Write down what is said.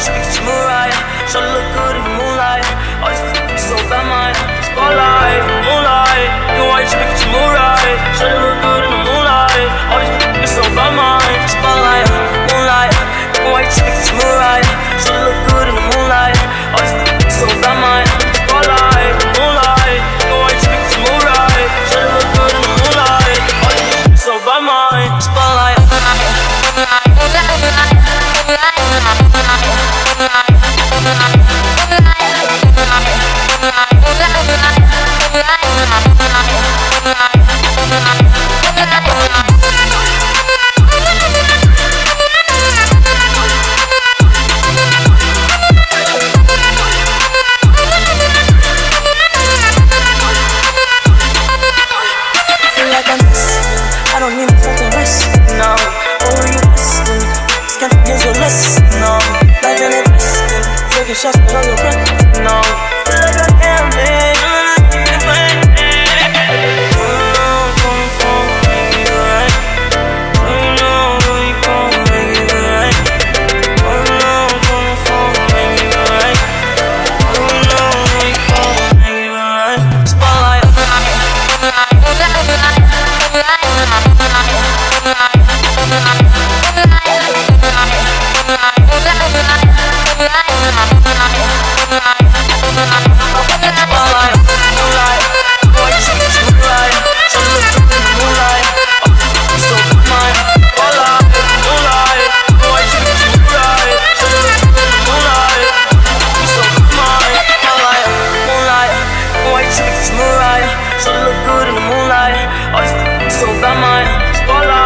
she think she Moonlight. She look good in the moonlight. All these bitches so bad, my spotlight. Moonlight, you white, she think she Moonlight. She look good in the moonlight. All these bitches so bad, my spotlight. Moonlight, you white, she think she Moonlight. She look good in the moonlight. All these bitches so bad, my spotlight. Moonlight, you white, she think she Moonlight. She look good in the moonlight. All these bitches so bad, my spotlight. I don't need no fucking rest, no. Oh, you listening? Can't use your list, no. Like an investing, taking shots below your breath, no. Feel like a gambling, so look good in the moonlight. All these so bad, my spotlight.